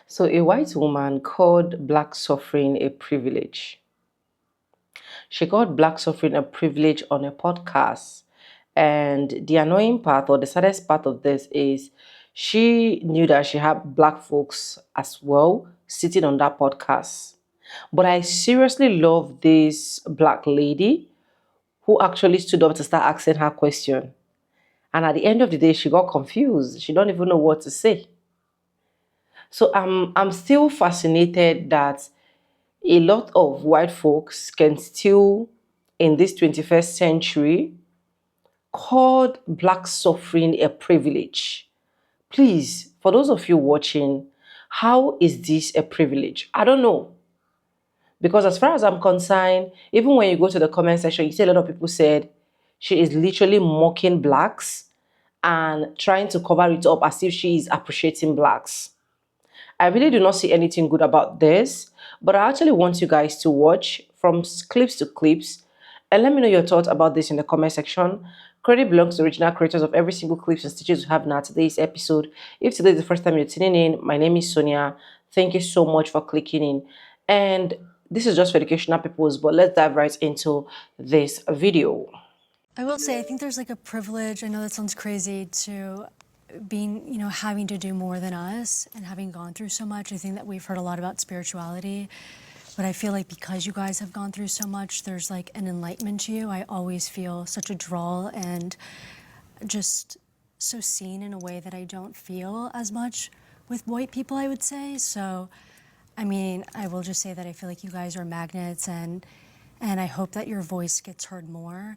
So a white woman called black suffering a privilege. She called black suffering a privilege on a podcast. And the annoying part or the saddest part of this is she knew that she had black folks as well sitting on that podcast. But I seriously love this black lady who actually stood up to start asking her question. And at the end of the day, she got confused. She don't even know what to say. So I'm still fascinated that a lot of white folks can still, in this 21st century, call black suffering a privilege. Please, for those of you watching, how is this a privilege? I don't know. Because as far as I'm concerned, even when you go to the comment section, you see a lot of people said she is literally mocking blacks and trying to cover it up as if she is appreciating blacks. I really do not see anything good about this, but I actually want you guys to watch from clips to clips and let me know your thoughts about this in the comment section. Credit belongs to the original creators of every single clips and stitches we have in today's episode. If today is the first time you're tuning in, my name is Sonia. Thank you so much for clicking in. And this is just for educational purposes, but let's dive right into this video. I will say, I think there's like a privilege, I know that sounds crazy, to being, having to do more than us and having gone through so much. I think that we've heard a lot about spirituality, but I feel like because you guys have gone through so much, there's like an enlightenment to you. I always feel such a drawl and just so seen in a way that I don't feel as much with white people, I would say. So, I mean, I will just say that I feel like you guys are magnets, and I hope that your voice gets heard more,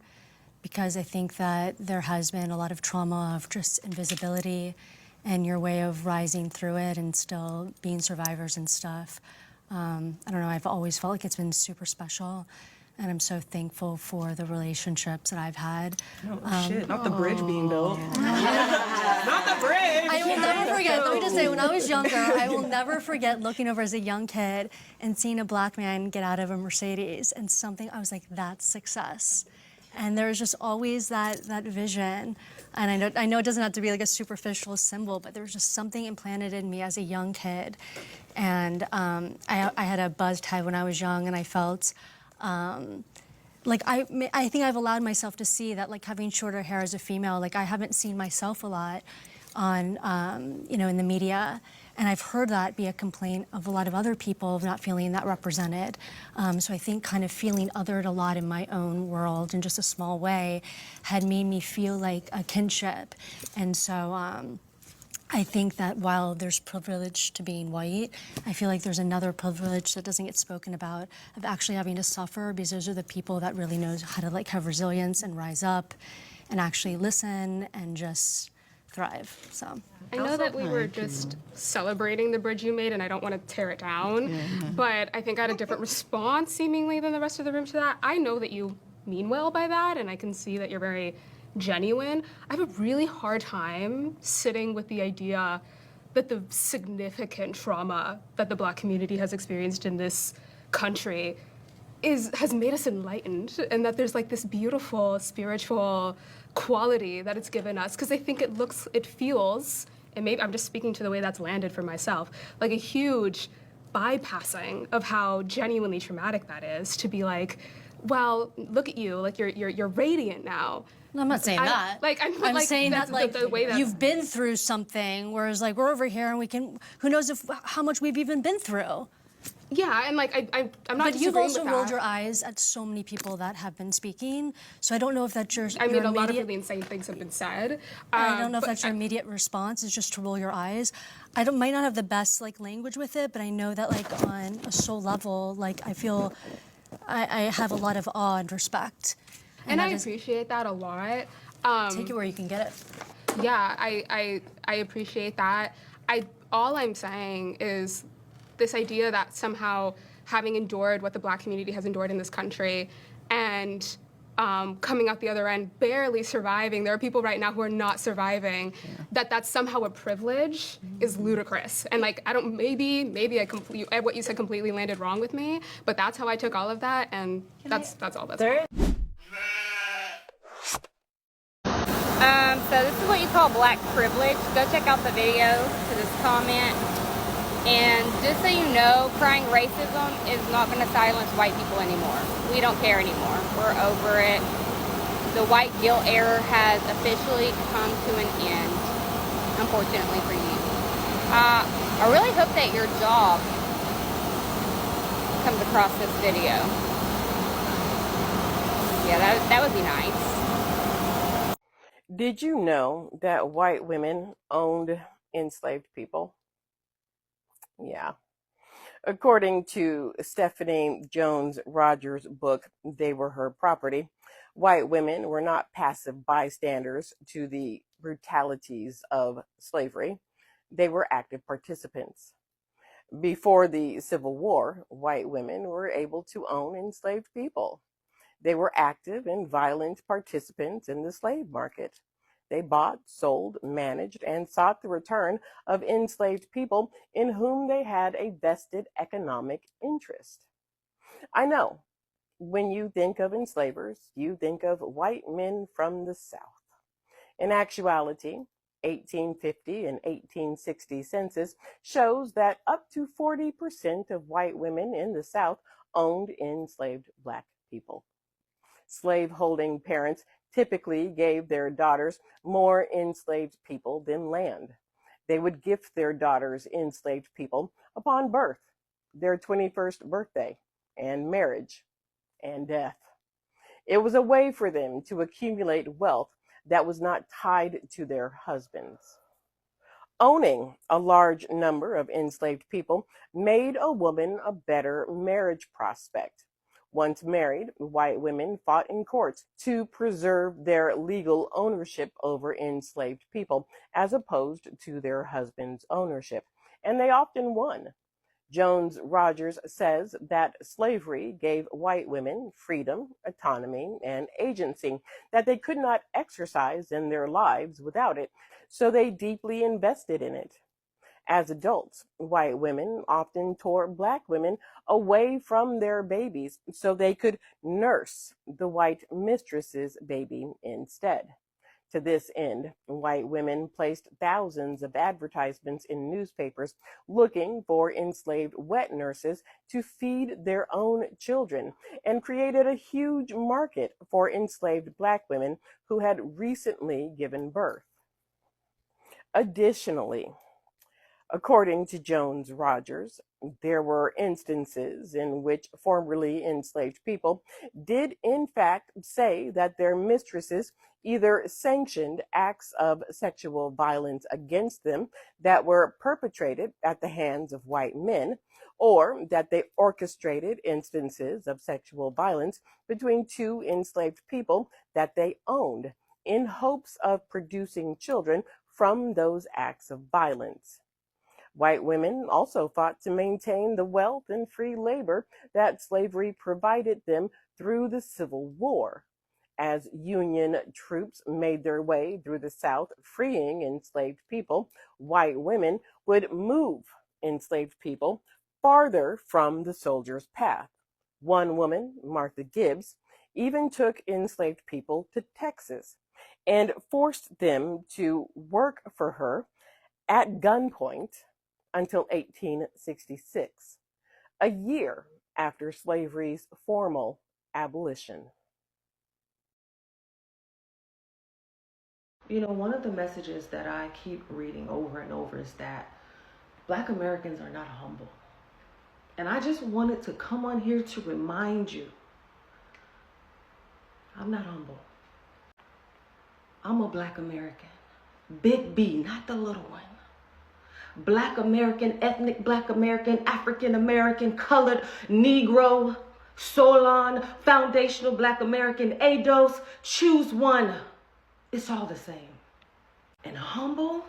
because I think that there has been a lot of trauma of just invisibility and your way of rising through it and still being survivors and stuff. I don't know, I've always felt like it's been super special, and I'm so thankful for the relationships that I've had. Oh, shit, not the bridge being built. Not the bridge! I will never forget, let me just say, when I was younger, I will never forget looking over as a young kid and seeing a black man get out of a Mercedes, and something, I was like, that's success. And there's just always that vision. And I know it doesn't have to be like a superficial symbol, but there was just something implanted in me as a young kid. And I had a buzzed head when I was young, and I felt like I think I've allowed myself to see that, like, having shorter hair as a female, like I haven't seen myself a lot on, in the media. And I've heard that be a complaint of a lot of other people of not feeling that represented. So I think kind of feeling othered a lot in my own world in just a small way had made me feel like a kinship. And so I think that while there's privilege to being white, I feel like there's another privilege that doesn't get spoken about, of actually having to suffer, because those are the people that really know how to like have resilience and rise up and actually listen and just thrive. So I know that we were just celebrating the bridge you made, and I don't want to tear it down, but I think I had a different response, seemingly, than the rest of the room to that. I know that you mean well by that, and I can see that you're very genuine. I have a really hard time sitting with the idea that the significant trauma that the Black community has experienced in this country has made us enlightened, and that there's like this beautiful spiritual quality that it's given us, because I think it feels, and maybe I'm just speaking to the way that's landed for myself, like a huge bypassing of how genuinely traumatic that is, to be like, well, look at you, like you're radiant now. No, I'm not saying that. I'm like, saying that like the way that you've been through something, whereas like we're over here and who knows how much we've even been through. Yeah, and like I'm not. But you've also rolled your eyes at so many people that have been speaking, so I don't know if that's your. I mean, a lot of really insane things have been said. I don't know if that's your immediate response, is just to roll your eyes. Might not have the best like language with it, but I know that like on a soul level, like I feel, I have a lot of awe and respect. And I appreciate that a lot. Take it where you can get it. Yeah, I appreciate that. All I'm saying is this idea that somehow having endured what the Black community has endured in this country and coming out the other end, barely surviving, there are people right now who are not surviving, that's somehow a privilege is ludicrous. And like, maybe what you said completely landed wrong with me, but that's how I took all of that, and that's all that's. So this is what you call black privilege. Go check out the video to this comment. And just so you know, crying racism is not going to silence white people anymore. We don't care anymore. We're over it. The white guilt era has officially come to an end, unfortunately for you. I really hope that your job comes across this video. Yeah, that would be nice. Did you know that white women owned enslaved people? Yeah. According to Stephanie Jones Rogers' book, They Were Her Property, white women were not passive bystanders to the brutalities of slavery. They were active participants. Before the Civil War, white women were able to own enslaved people. They were active and violent participants in the slave market. They bought, sold, managed, and sought the return of enslaved people in whom they had a vested economic interest. I know, when you think of enslavers, you think of white men from the South. In actuality, 1850 and 1860 census shows that up to 40% of white women in the South owned enslaved black people. Slave-holding parents typically gave their daughters more enslaved people than land. They would gift their daughters enslaved people upon birth, their 21st birthday, and marriage, and death. It was a way for them to accumulate wealth that was not tied to their husbands. Owning a large number of enslaved people made a woman a better marriage prospect. Once married, white women fought in courts to preserve their legal ownership over enslaved people as opposed to their husband's ownership, and they often won. Jones Rogers says that slavery gave white women freedom, autonomy, and agency that they could not exercise in their lives without it, so they deeply invested in it. As adults, white women often tore black women away from their babies so they could nurse the white mistress's baby instead. To this end, white women placed thousands of advertisements in newspapers looking for enslaved wet nurses to feed their own children, and created a huge market for enslaved black women who had recently given birth. Additionally, according to Jones Rogers, there were instances in which formerly enslaved people did in fact say that their mistresses either sanctioned acts of sexual violence against them that were perpetrated at the hands of white men, or that they orchestrated instances of sexual violence between two enslaved people that they owned in hopes of producing children from those acts of violence. White women also fought to maintain the wealth and free labor that slavery provided them through the Civil War. As Union troops made their way through the South, freeing enslaved people, white women would move enslaved people farther from the soldiers' path. One woman, Martha Gibbs, even took enslaved people to Texas and forced them to work for her at gunpoint until 1866, a year after slavery's formal abolition. You know, one of the messages that I keep reading over and over is that Black Americans are not humble. And I just wanted to come on here to remind you, I'm not humble. I'm a Black American. Big B, not the little one. Black American, ethnic Black American, African American, colored, Negro, Solon, foundational Black American, ADOS, choose one. It's all the same. And humble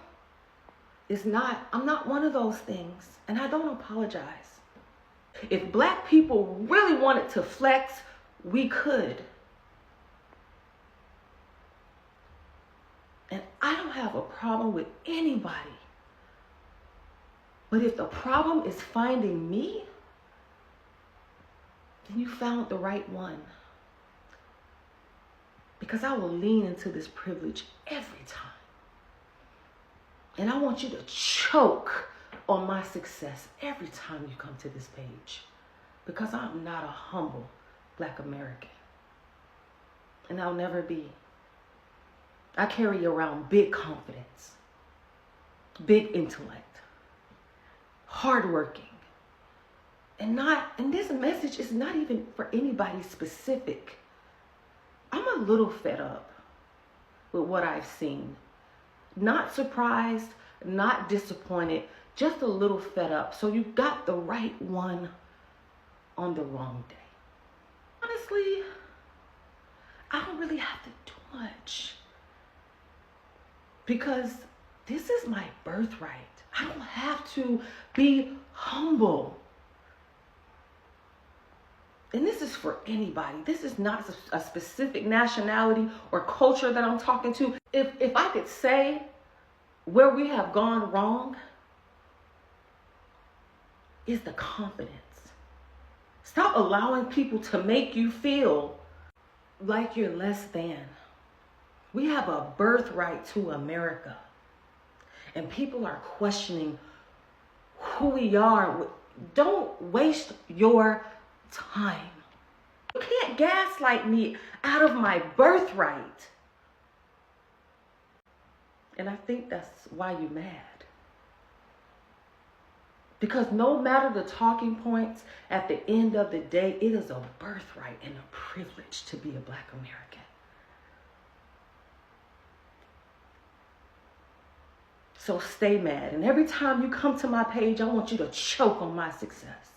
is not, I'm not one of those things. And I don't apologize. If Black people really wanted to flex, we could. And I don't have a problem with anybody. But if the problem is finding me, then you found the right one. because I will lean into this privilege every time. And I want you to choke on my success every time you come to this page, because I'm not a humble Black American. And I'll never be. I carry around big confidence, big intellect, hardworking. And this message is not even for anybody specific. I'm a little fed up with what I've seen. Not surprised, not disappointed, just a little fed up. So you got the right one on the wrong day. Honestly, I don't really have to do much, because this is my birthright. I don't have to be humble. And this is for anybody. This is not a specific nationality or culture that I'm talking to. If I could say where we have gone wrong, is the confidence. Stop allowing people to make you feel like you're less than. We have a birthright to America. And people are questioning who we are. Don't waste your time. You can't gaslight me out of my birthright. And I think that's why you're mad. Because no matter the talking points, at the end of the day, it is a birthright and a privilege to be a Black American. So stay mad. And every time you come to my page, I want you to choke on my success.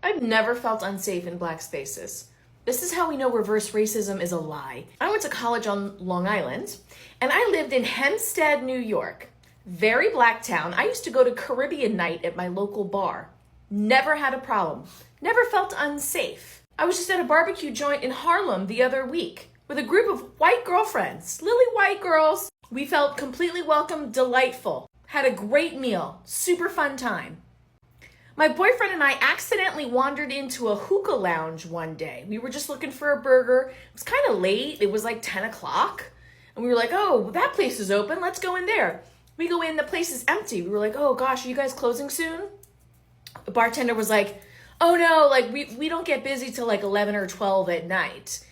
I've never felt unsafe in Black spaces. This is how we know reverse racism is a lie. I went to college on Long Island, and I lived in Hempstead, New York. Very Black town. I used to go to Caribbean night at my local bar. Never had a problem. Never felt unsafe. I was just at a barbecue joint in Harlem the other week with a group of white girlfriends, lily white girls. We felt completely welcome, delightful. Had a great meal, super fun time. My boyfriend and I accidentally wandered into a hookah lounge one day. We were just looking for a burger. It was kind of late. It was like 10 o'clock. And we were like, oh, that place is open. Let's go in there. We go in, the place is empty. We were like, oh gosh, are you guys closing soon? The bartender was like, oh no, like we don't get busy till like 11 or 12 at night.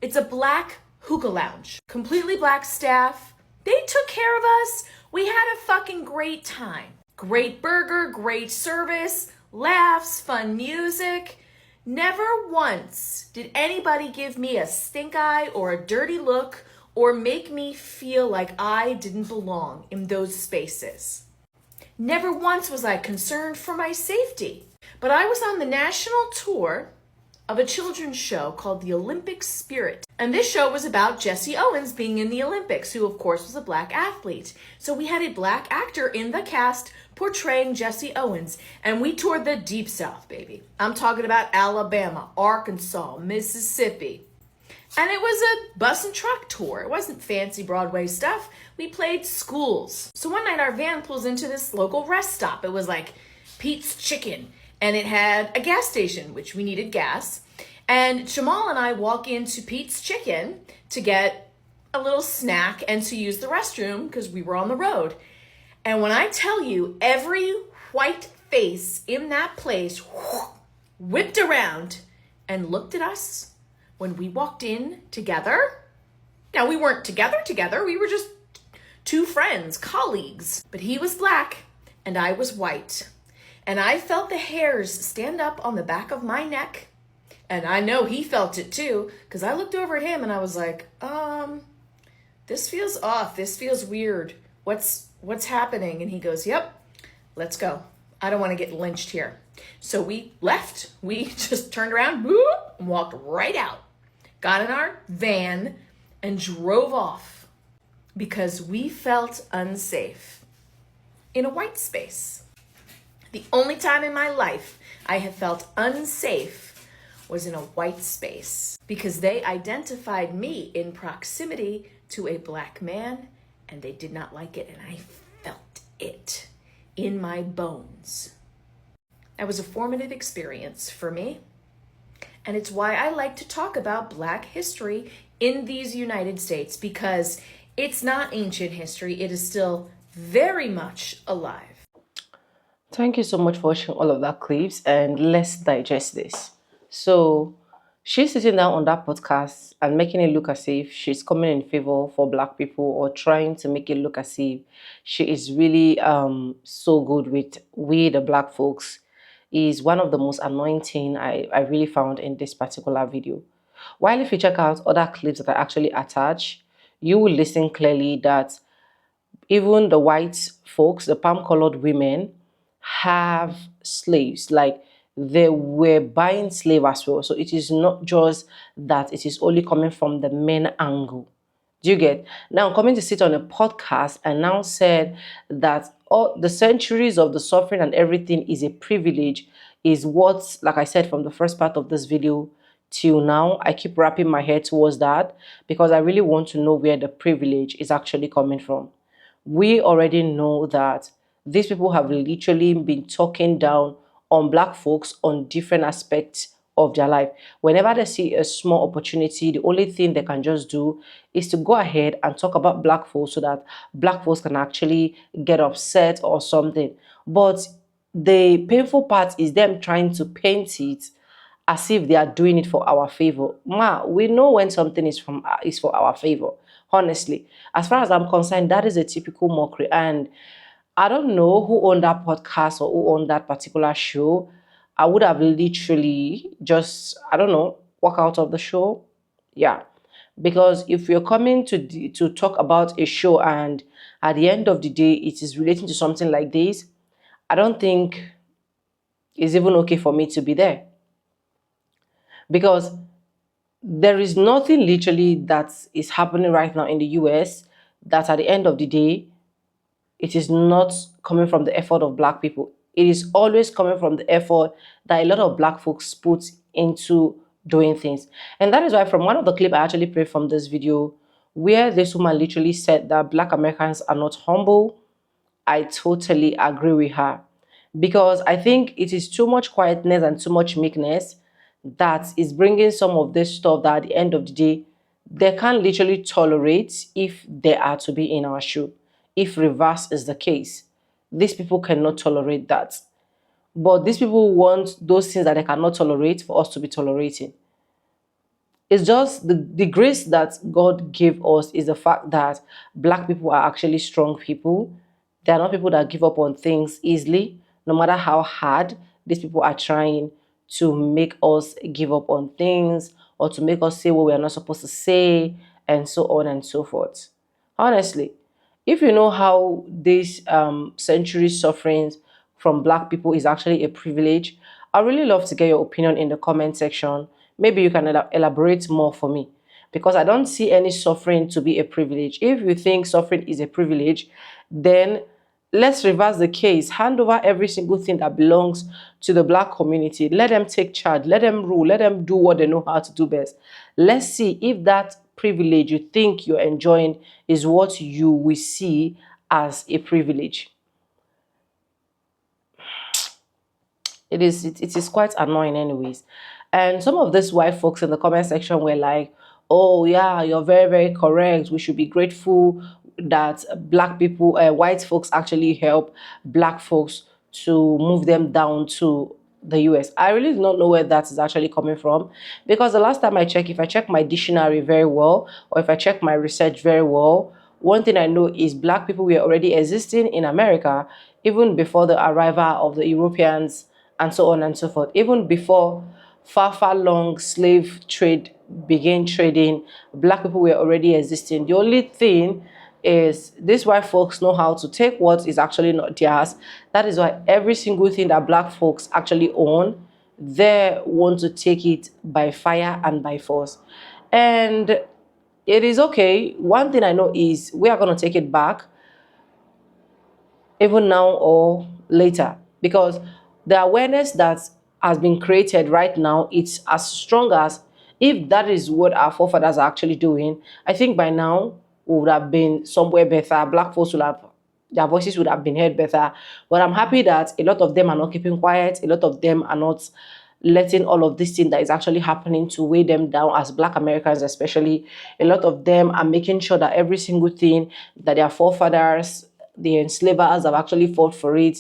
It's a Black hookah lounge. Completely Black staff. They took care of us. We had a fucking great time. Great burger, great service, laughs, fun music. Never once did anybody give me a stink eye or a dirty look or make me feel like I didn't belong in those spaces. Never once was I concerned for my safety. But I was on the national tour of a children's show called The Olympic Spirit. And this show was about Jesse Owens being in the Olympics, who of course was a Black athlete. So we had a Black actor in the cast portraying Jesse Owens. And we toured the Deep South, baby. I'm talking about Alabama, Arkansas, Mississippi. And it was a bus and truck tour. It wasn't fancy Broadway stuff. We played schools. So one night our van pulls into this local rest stop. It was like Pete's Chicken. And it had a gas station, which we needed gas. And Jamal and I walk into Pete's Chicken to get a little snack and to use the restroom because we were on the road. And when I tell you, every white face in that place whipped around and looked at us when we walked in together. Now, we weren't together. We were just two friends, colleagues. But he was Black and I was white. And I felt the hairs stand up on the back of my neck. And I know he felt it too, because I looked over at him and I was like, this feels off. This feels weird. What's happening? And he goes, yep, let's go. I don't want to get lynched here. So we left. We just turned around, whoop, and walked right out. Got in our van and drove off because we felt unsafe in a white space. The only time in my life I have felt unsafe was in a white space because they identified me in proximity to a Black man and they did not like it, and I felt it in my bones. That was a formative experience for me, and it's why I like to talk about Black history in these United States because it's not ancient history. It is still very much alive. Thank you so much for watching all of that clips, and let's digest this. So she's sitting down on that podcast and making it look as if she's coming in favor for black people, or trying to make it look as if she is really so good with we the black folks, is one of the most annoying thing I really found in this particular video. While if you check out other clips that I actually attach, you will listen clearly that even the white folks, the palm colored women, have slaves. Like, they were buying slave as well. So it is not just that it is only coming from the men angle. Do you get? Now, coming to sit on a podcast and now said that all the centuries of the suffering and everything is a privilege, is what, like I said from the first part of this video till now, I keep wrapping my head towards that, because I really want to know where the privilege is actually coming from. We already know that these people have literally been talking down on black folks on different aspects of their life. Whenever they see a small opportunity, the only thing they can just do is to go ahead and talk about black folks so that black folks can actually get upset or something. But the painful part is them trying to paint it as if they are doing it for our favor. We know when something is for our favor. Honestly, as far as I'm concerned, that is a typical mockery. And I don't know who owned that podcast or who owned that particular show. I would have literally just, I don't know, walk out of the show. Yeah. Because if you're coming to talk about a show and at the end of the day it is relating to something like this, I don't think it's even okay for me to be there. Because there is nothing literally that is happening right now in the US that at the end of the day, it is not coming from the effort of black people. It is always coming from the effort that a lot of black folks put into doing things. And that is why from one of the clips I actually played from this video, where this woman literally said that black Americans are not humble, I totally agree with her. Because I think it is too much quietness and too much meekness that is bringing some of this stuff that at the end of the day, they can't literally tolerate if they are to be in our shoe. If reverse is the case, these people cannot tolerate that. But these people want those things that they cannot tolerate for us to be tolerating. It's just the grace that God gave us is the fact that black people are actually strong people. They are not people that give up on things easily, no matter how hard these people are trying to make us give up on things, or to make us say what we are not supposed to say, and so on and so forth. Honestly, if you know how this century sufferings from black people is actually a privilege, I really love to get your opinion in the comment section. Maybe you can elaborate more for me, because I don't see any suffering to be a privilege. If you think suffering is a privilege, then let's reverse the case. Hand over every single thing that belongs to the black community. Let them take charge. Let them rule. Let them do what they know how to do best. Let's see if that privilege you think you're enjoying is what you will see as a privilege. It is quite annoying anyways. And some of these white folks in the comment section were like, oh yeah, you're very, very correct. We should be grateful that black people, white folks actually help black folks to move them down to the US. I really do not know where that is actually coming from, because the last time I checked, if I check my dictionary very well, or if I check my research very well, one thing I know is black people were already existing in America even before the arrival of the Europeans, and so on and so forth. Even before far long slave trade began trading, black people were already existing. The only thing is these white folks know how to take what is actually not theirs. That is why every single thing that black folks actually own, they want to take it by fire and by force. And it is okay. One thing I know is we are going to take it back, even now or later, because the awareness that has been created right now, it's as strong as, if that is what our forefathers are actually doing, I think by now we would have been somewhere better. Black folks would have, their voices would have been heard better. But I'm happy that a lot of them are not keeping quiet. A lot of them are not letting all of this thing that is actually happening to weigh them down as Black Americans, especially. A lot of them are making sure that every single thing that their forefathers, the enslavers, have actually fought for it,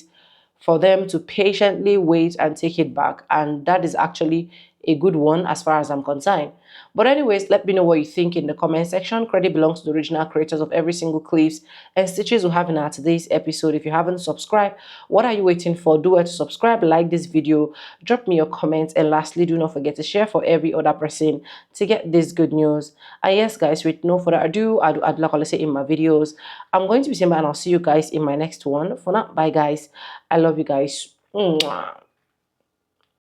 for them to patiently wait and take it back. And that is actually a good one as far as I'm concerned. But anyways, let me know what you think in the comment section. Credit belongs to the original creators of every single clips and stitches we have in our today's episode. If you haven't subscribed, what are you waiting for? Do it to subscribe, like this video, drop me your comments, and lastly, do not forget to share for every other person to get this good news. And yes, guys, with no further ado, I do like I say in my videos, I'm going to be saying bye, and I'll see you guys in my next one. For now, bye guys. I love you guys. Mwah.